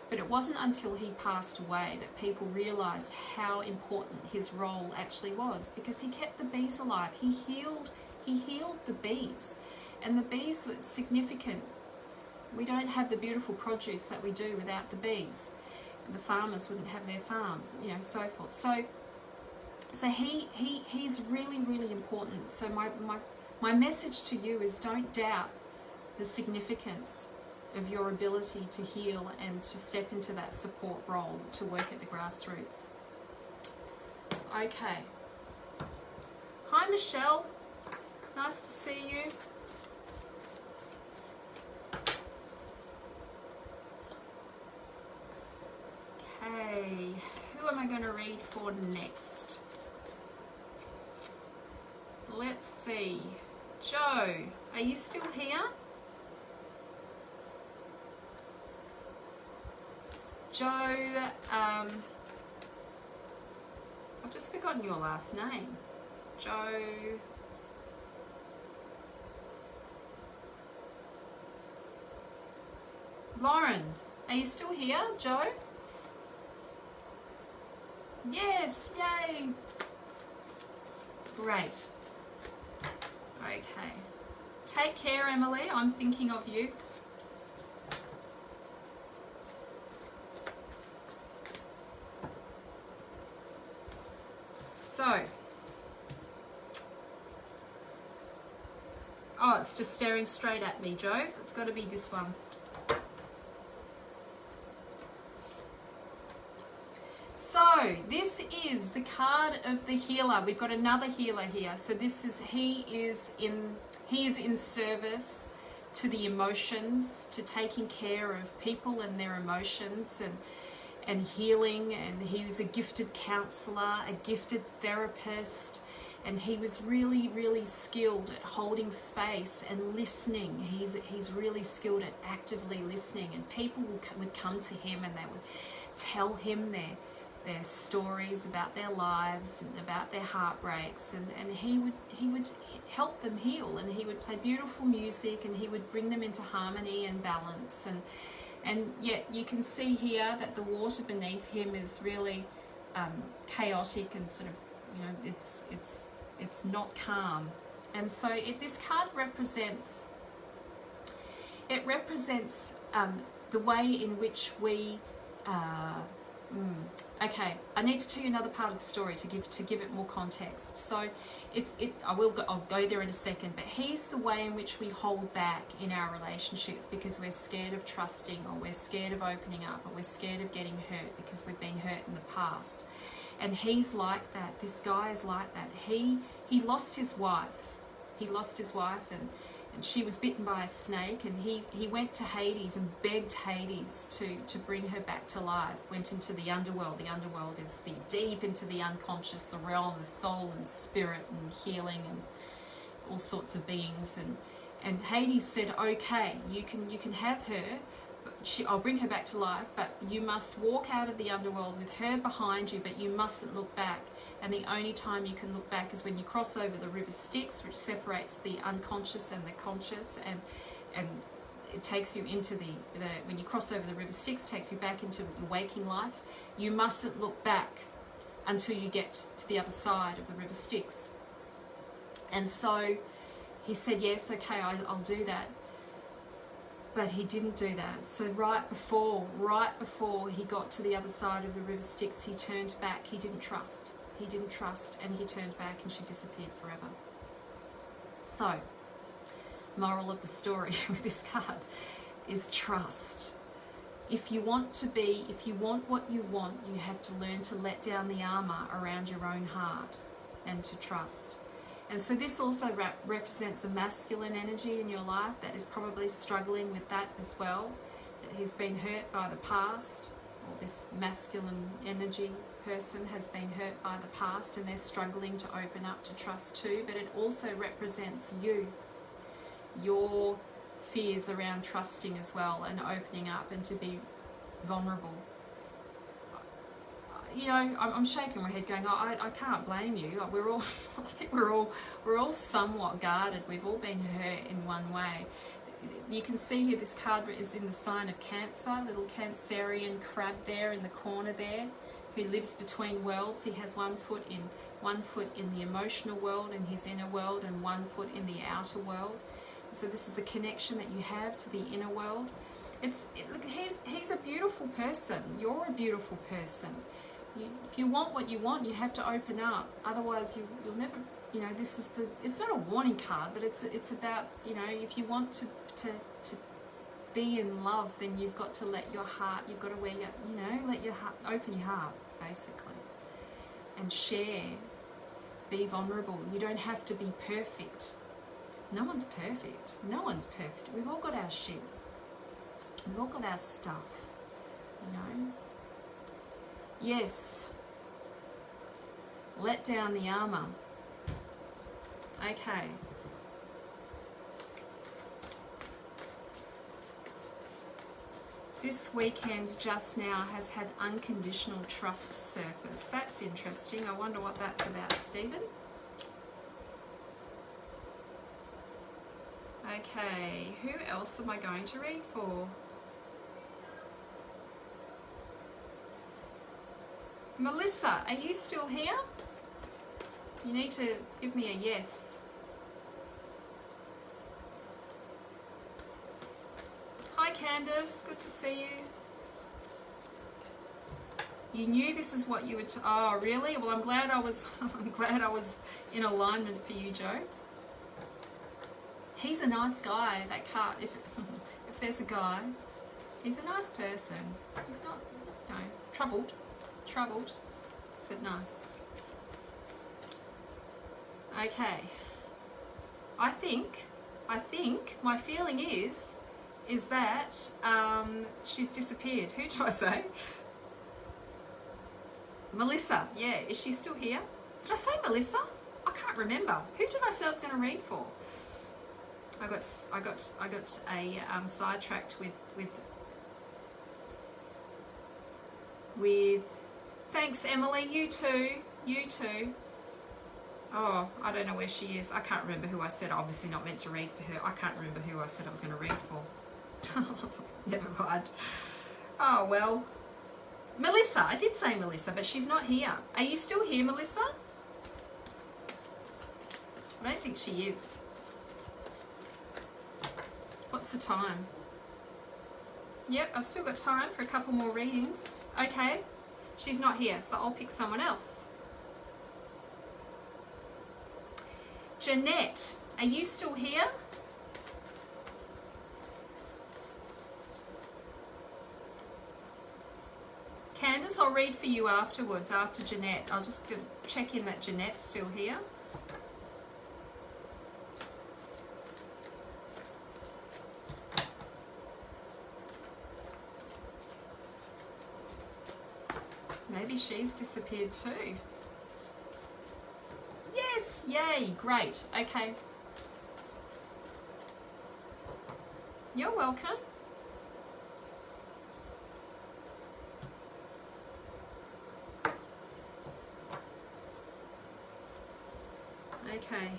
Speaker 1: but it wasn't until he passed away that people realised how important his role actually was, because he kept the bees alive. He healed the bees, and the bees were significant. We don't have the beautiful produce that we do without the bees, and the farmers wouldn't have their farms, so forth. So he's really, really important. So my message to you is, don't doubt the significance of your ability to heal and to step into that support role, to work at the grassroots. Okay. Hi, Michelle. Nice to see you. Okay. Who am I going to read for next? Let's see. Joe, are you still here? Joe, I've just forgotten your last name. Joe. Lauren, are you still here, Joe? Yes, yay. Great. Okay. Take care, Emily. I'm thinking of you. So, oh, it's just staring straight at me, Joe, so it's got to be this one. So, this is the card of the healer. We've got another healer here. So this is, he is in service to the emotions, to taking care of people and their emotions and healing, and he was a gifted counselor, a gifted therapist, and he was really, really skilled at holding space and listening. He's really skilled at actively listening, and people would come to him and they would tell him their stories about their lives and about their heartbreaks, and he would help them heal, and he would play beautiful music, and he would bring them into harmony and balance, and yet you can see here that the water beneath him is really chaotic and sort of, you know, it's not calm. And so this card represents the way in which we okay, I need to tell you another part of the story to give it more context. So I'll go there in a second, but he's the way in which we hold back in our relationships because we're scared of trusting, or we're scared of opening up, or we're scared of getting hurt because we've been hurt in the past. And he's like that. This guy is like that. He lost his wife. He lost his wife, and she was bitten by a snake, and he went to Hades and begged Hades to bring her back to life. Went into the underworld. The underworld is the deep into the unconscious, the realm of soul and spirit and healing and all sorts of beings. And Hades said, okay, you can have her. I'll bring her back to life, but you must walk out of the underworld with her behind you, but you mustn't look back. And the only time you can look back is when you cross over the river Styx, which separates the unconscious and the conscious, and it takes you into when you cross over the river Styx, takes you back into your waking life. You mustn't look back until you get to the other side of the river Styx. And so he said, yes, okay, I'll do that. But he didn't do that. So right before he got to the other side of the river Styx, he turned back. He didn't trust. He didn't trust, and he turned back, and she disappeared forever. So, moral of the story with this card is trust. If you want what you want, you have to learn to let down the armor around your own heart and to trust. And so this also represents a masculine energy in your life that is probably struggling with that as well, that has been hurt by the past, or this masculine energy person has been hurt by the past and they're struggling to open up to trust too. But it also represents your fears around trusting as well, and opening up and to be vulnerable. You know, I'm shaking my head going, oh, I can't blame you. Like I think we're all somewhat guarded. We've all been hurt in one way. You can see here this card is in the sign of Cancer, little Cancerian crab there in the corner there, who lives between worlds. He has one foot in the emotional world, in his inner world, and 1 foot in the outer world. So this is the connection that you have to the inner world. Look, he's a beautiful person. You're a beautiful person. If you want what you want, you have to open up. Otherwise, you'll never. You know, it's not a warning card, but it's about, you know, if you want to be in love, then you've got to let your heart. You've got to let your heart, open your heart, basically, and share. Be vulnerable. You don't have to be perfect. No one's perfect. No one's perfect. We've all got our shit. We've all got our stuff, you know. Yes. Let down the armor. Okay. This weekend just now has had unconditional trust surface. That's interesting. I wonder what that's about, Stephen. Okay, who else am I going to read for? Melissa, are you still here? You need to give me a yes. Hi Candace, good to see you. You knew this is what you were oh really? Well, I'm glad I was I'm glad I was in alignment for you, Joe. He's a nice guy, that car. If there's a guy, he's a nice person. He's not, you know, troubled, but nice. Okay. I think my feeling is that she's disappeared. Who did I say? Melissa. Yeah, is she still here? Did I say Melissa? I can't remember. Who did I say I was going to read for? I got a sidetracked with thanks Emily, you too. Oh, I don't know where she is. I can't remember who I said. Obviously not meant to read for her. I can't remember who I said I was going to read for. Never mind. Oh well. Melissa, I did say Melissa, but she's not here. Are you still here, Melissa? I don't think she is. What's the time? Yep, I've still got time for a couple more readings. Okay, she's not here, so I'll pick someone else. Jeanette, are you still here? Candace, I'll read for you afterwards, after Jeanette. I'll just check in that Jeanette's still here. Maybe she's disappeared too. Yes, yay, great. Okay. You're welcome. Okay.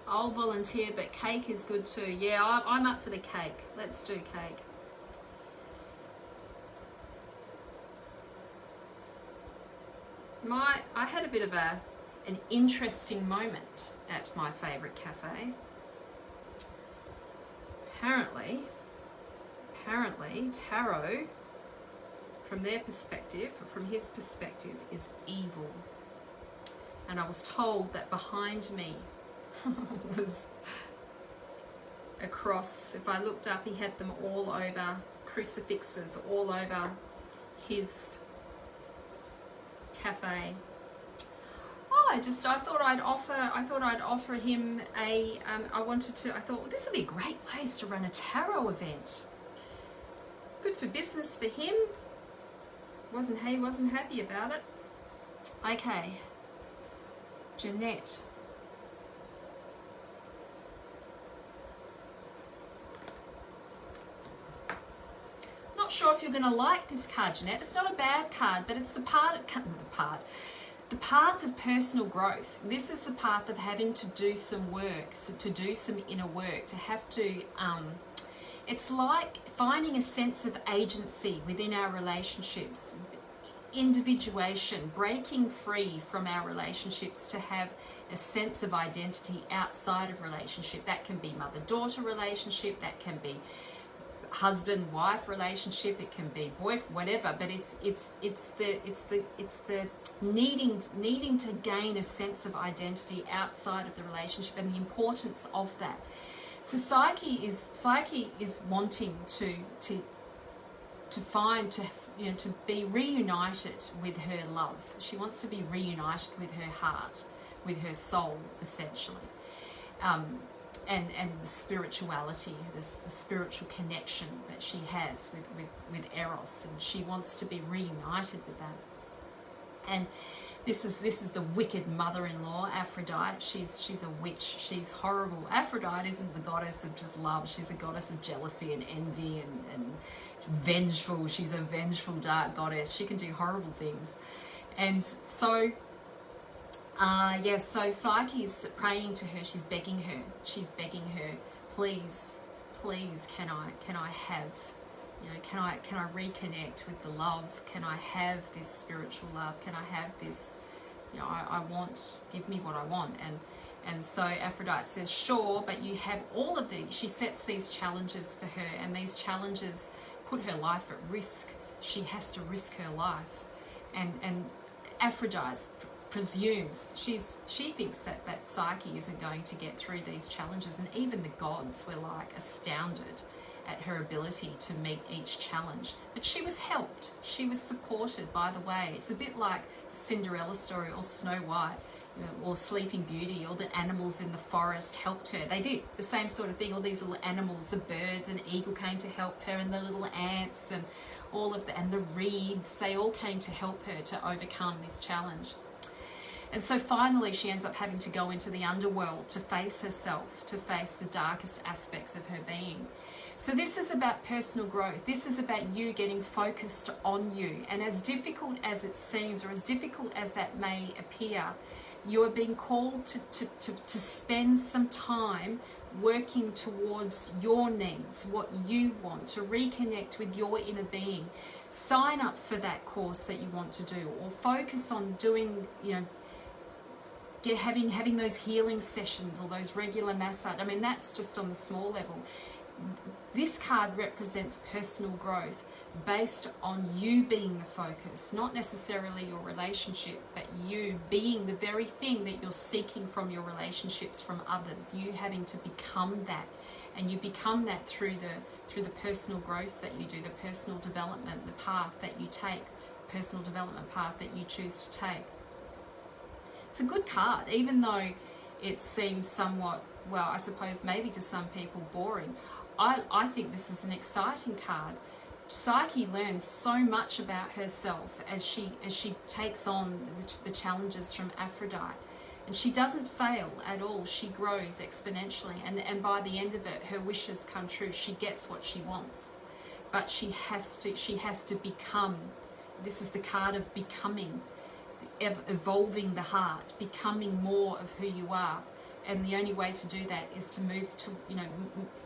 Speaker 1: I'll volunteer, but cake is good too. Yeah, I'm up for the cake. Let's do cake. I had a bit of an interesting moment at my favourite cafe. Apparently, tarot, from their perspective, from his perspective, is evil. And I was told that behind me was a cross. If I looked up, he had them all over, crucifixes all over his cafe. Oh, I thought I'd offer him a I thought, well, this would be a great place to run a tarot event. Good for business for him. Wasn't happy about it. Okay. Jeanette. Not sure if you're going to like this card, Jeanette. It's not a bad card, but it's the path of personal growth. This is the path of having to do some work, so to do some inner work, to have to, it's like finding a sense of agency within our relationships, individuation, breaking free from our relationships to have a sense of identity outside of relationship. That can be mother-daughter relationship, that can be husband-wife relationship, it can be boyfriend, whatever, but it's the needing to gain a sense of identity outside of the relationship and the importance of that. So Psyche is wanting to be reunited with her love. She wants to be reunited with her heart, with her soul, essentially. And the spirituality, the spiritual connection that she has with Eros, and she wants to be reunited with that. And this is the wicked mother-in-law, Aphrodite. She's a witch. She's horrible. Aphrodite isn't the goddess of just love. She's the goddess of jealousy and envy, and vengeful. She's a vengeful dark goddess. She can do horrible things. And so, so Psyche's praying to her. She's begging her. She's begging her, please, please, can I have, can I reconnect with the love? Can I have this spiritual love? Can I have this, I want, give me what I want. And so Aphrodite says, sure, but you have all of these. She sets these challenges for her, and these challenges put her life at risk. She has to risk her life. And Aphrodite presumes, she thinks that Psyche isn't going to get through these challenges, and even the gods were like astounded at her ability to meet each challenge. But she was helped. She was supported by the way. It's a bit like the Cinderella story or Snow White, or Sleeping Beauty, or the animals in the forest helped her. They did the same sort of thing. All these little animals, the birds, and eagle came to help her, and the little ants, and all of and the reeds, they all came to help her to overcome this challenge. And so finally she ends up having to go into the underworld to face herself, to face the darkest aspects of her being. So this is about personal growth. This is about you getting focused on you. And as difficult as it seems, or as difficult as that may appear, you are being called to spend some time working towards your needs, what you want, to reconnect with your inner being. Sign up for that course that you want to do, or focus on doing, having those healing sessions or those regular massage. I mean, that's just on the small level. This card represents personal growth based on you being the focus, not necessarily your relationship, but you being the very thing that you're seeking from your relationships from others. You having to become that, and you become that through the personal growth that you do, the personal development, the path that you take, the personal development path that you choose to take. It's a good card, even though it seems somewhat, well, I suppose maybe to some people boring. I think this is an exciting card. Psyche learns so much about herself as she takes on the challenges from Aphrodite. And she doesn't fail at all. She grows exponentially. And by the end of it, her wishes come true. She gets what she wants. But she has to become. This is the card of becoming, evolving the heart, becoming more of who you are. And the only way to do that is to move to,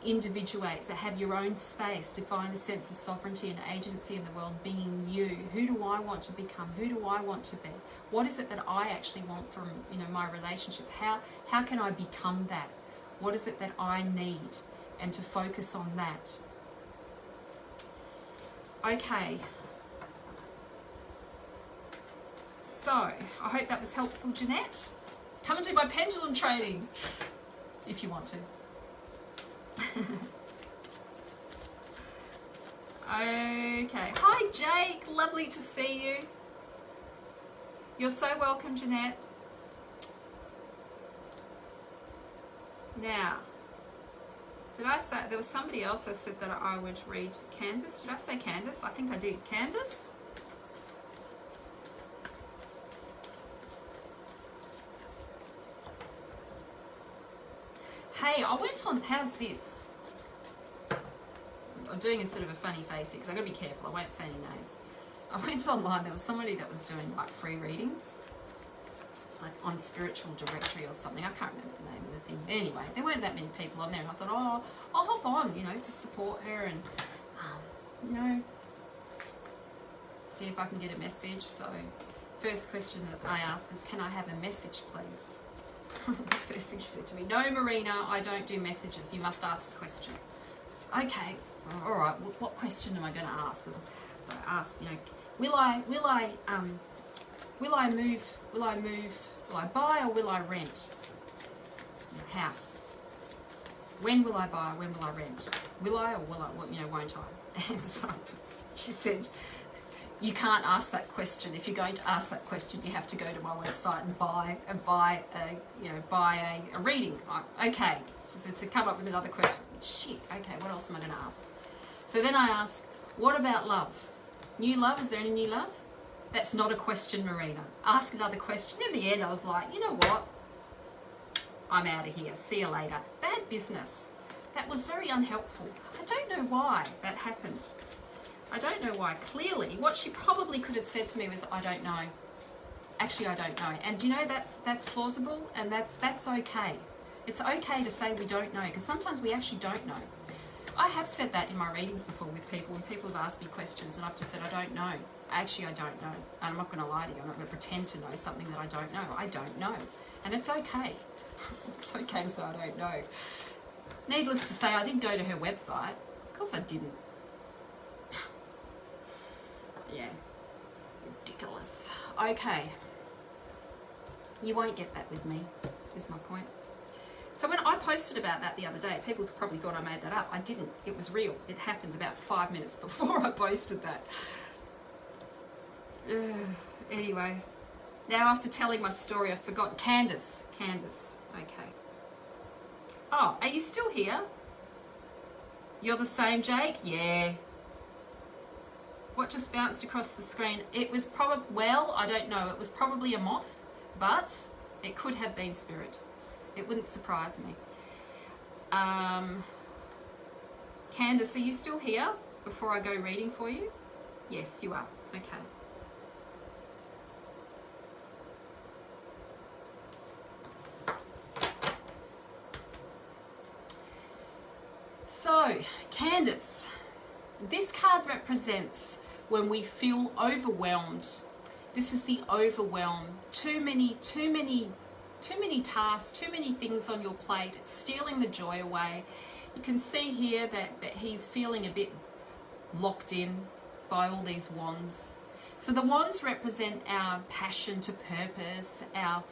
Speaker 1: individuate, to have your own space, to find a sense of sovereignty and agency in the world, being you. Who do I want to become? Who do I want to be? What is it that I actually want from, my relationships? How can I become that? What is it that I need? And to focus on that. Okay. So, I hope that was helpful, Jeanette. Come and do my pendulum training, if you want to. Okay. Hi, Jake. Lovely to see you. You're so welcome, Jeanette. Now, did I say, there was somebody else I said that I would read Candace. Did I say Candace? I think I did. Candace? Hey, I went on, how's this? I'm doing a sort of a funny face here because I've got to be careful, I won't say any names. I went online, there was somebody that was doing like free readings, like on Spiritual Directory or something. I can't remember the name of the thing. But anyway, there weren't that many people on there, and I thought, oh, I'll hop on, to support her and, see if I can get a message. So, first question that I ask is, can I have a message, please? First thing she said to me, no, Marina, I don't do messages. You must ask a question. So, okay, so, all right. What question am I going to ask? So I asked, will I move? Will I buy or will I rent a house? When will I buy? When will I rent? Will I or will I? Won't I? And so she said, you can't ask that question. If you're going to ask that question, you have to go to my website and buy a reading. Okay. She said, so come up with another question. Shit. Okay. What else am I going to ask? So then I ask, what about love? New love? Is there any new love? That's not a question, Marina. Ask another question. In the end, I was like, you know what? I'm out of here. See you later. Bad business. That was very unhelpful. I don't know why that happened. I don't know why. Clearly, what she probably could have said to me was, I don't know. Actually, I don't know. And you know, that's plausible, and that's okay. It's okay to say we don't know, because sometimes we actually don't know. I have said that in my readings before with people, when people have asked me questions and I've just said, I don't know. Actually, I don't know. And I'm not going to lie to you. I'm not going to pretend to know something that I don't know. I don't know. And it's okay. It's okay to say I don't know. Needless to say, I did go to her website. Of course I didn't. Yeah. Ridiculous. Okay. You won't get that with me, is my point. So when I posted about that the other day, people probably thought I made that up. I didn't. It was real. It happened about 5 minutes before I posted that. Anyway, now after telling my story, I've forgotten. Candace. Okay. Oh, are you still here? You're the same, Jake? Yeah. What just bounced across the screen? It was probably, well, I don't know. It was probably a moth, but it could have been spirit. It wouldn't surprise me. Candace, are you still here before I go reading for you? Yes, you are. Okay. So, Candace, this card represents when we feel overwhelmed. This is the overwhelm. Too many tasks, too many things on your plate. It's stealing the joy away. You can see here that he's feeling a bit locked in by all these wands. So the wands represent our passion to purpose, our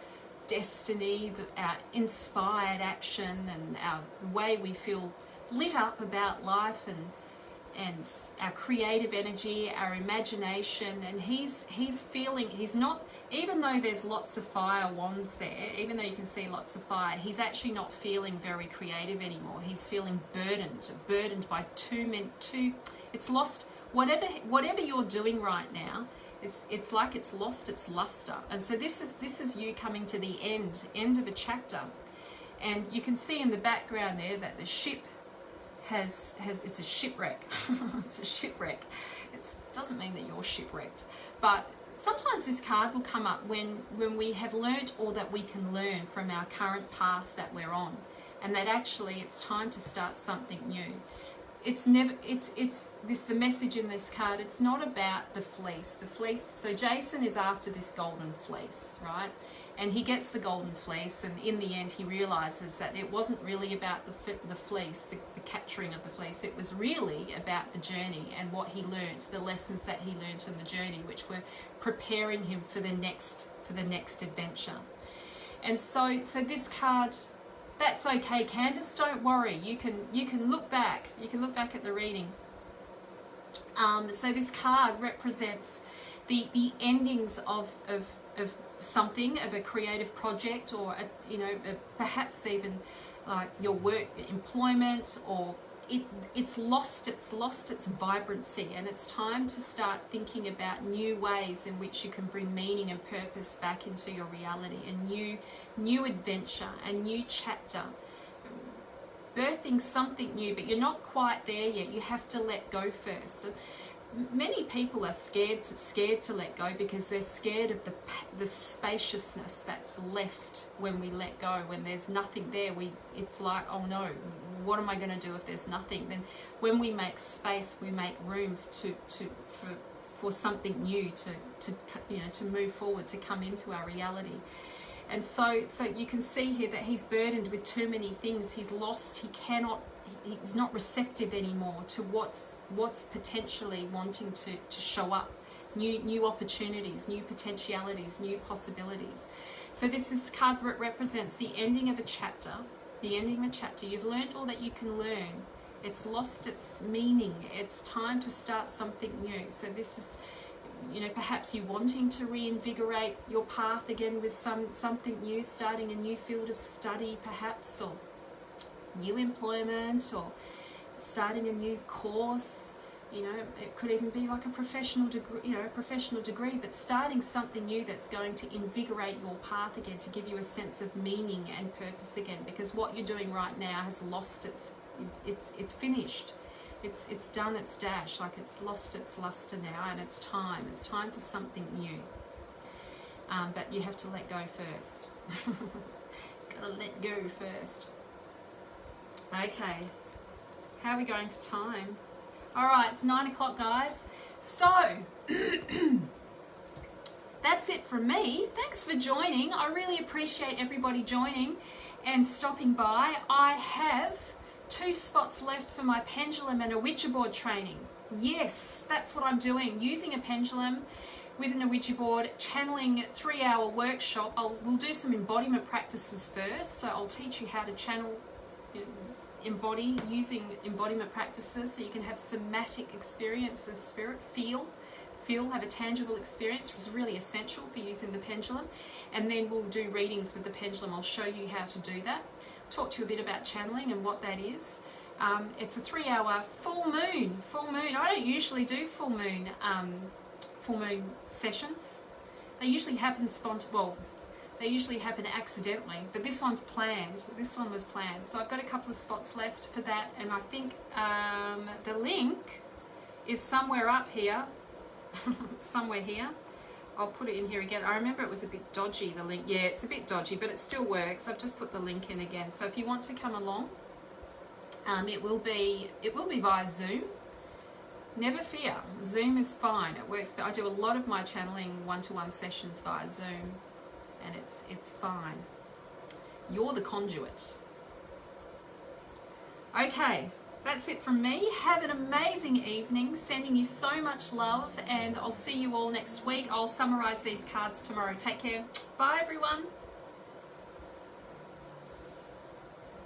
Speaker 1: destiny, our inspired action, and the way we feel lit up about life, and our creative energy, our imagination. And he's feeling, he's not, even though there's lots of fire wands there, even though you can see lots of fire, he's actually not feeling very creative anymore. He's feeling burdened by it's lost, whatever you're doing right now, it's like it's lost its luster. And so this is you coming to the end of a chapter. And you can see in the background there that the ship has it's a shipwreck. It's a shipwreck. It doesn't mean that you're shipwrecked, but sometimes this card will come up when we have learnt all that we can learn from our current path that we're on, and that actually it's time to start something new. The message in this card, it's not about the fleece. So Jason is after this golden fleece, right? And he gets the golden fleece, and in the end he realizes that it wasn't really about the fleece, the capturing of the fleece. It was really about the journey and what he learned, the lessons that he learned in the journey, which were preparing him for the next adventure. And so this card, that's okay, Candace, don't worry. You can look back. You can look back at the reading. So this card represents the endings of something, of a creative project, or perhaps even like your work, employment, or it's lost its vibrancy, and it's time to start thinking about new ways in which you can bring meaning and purpose back into your reality, a new adventure, a new chapter, birthing something new. But you're not quite there yet. You have to let go first. Many people are scared to let go because they're scared of the spaciousness that's left when we let go. When there's nothing there, it's like, oh no, what am I going to do if there's nothing? Then when we make space, we make room for something new to move forward, to come into our reality. And so you can see here that he's burdened with too many things. He's lost. He's not receptive anymore to what's potentially wanting to show up. New opportunities, new potentialities, new possibilities. So this card that represents the ending of a chapter. The ending of a chapter. You've learned all that you can learn. It's lost its meaning. It's time to start something new. So this is, perhaps you wanting to reinvigorate your path again with something new, starting a new field of study perhaps, or new employment, or starting a new course. It could even be like a professional degree, but starting something new that's going to invigorate your path again, to give you a sense of meaning and purpose again, because what you're doing right now has lost it's finished. it's done its dash, like it's lost its luster now, and it's time for something new. But you have to let go first. Gotta let go first. Okay, how are we going for time? All right, it's 9 o'clock, guys. So that's it from me. Thanks for joining. I really appreciate everybody joining and stopping by. I have 2 spots left for my pendulum and a Ouija board training. Yes, that's what I'm doing, using a pendulum with an Ouija board, channeling 3-hour workshop. We'll do some embodiment practices first. So I'll teach you how to channel, embody, using embodiment practices, so you can have somatic experience of spirit, feel, have a tangible experience, which is really essential for using the pendulum. And then we'll do readings with the pendulum. I'll show you how to do that. Talk to you a bit about channeling and what that is. It's a 3-hour full moon. I don't usually do full moon sessions. They usually happen they usually happen accidentally, but this one's planned. This one was planned. So I've got a couple of spots left for that, and I think the link is somewhere up here. It's somewhere here. I'll put it in here again. I remember it was a bit dodgy, the link. Yeah, it's a bit dodgy, but it still works. I've just put the link in again. So if you want to come along, it will be via Zoom. Never fear, Zoom is fine. It works, but I do a lot of my channeling one-to-one sessions via Zoom, and it's fine. You're the conduit. Okay, that's it from me. Have an amazing evening. Sending you so much love, and I'll see you all next week. I'll summarize these cards tomorrow. Take care. Bye, everyone.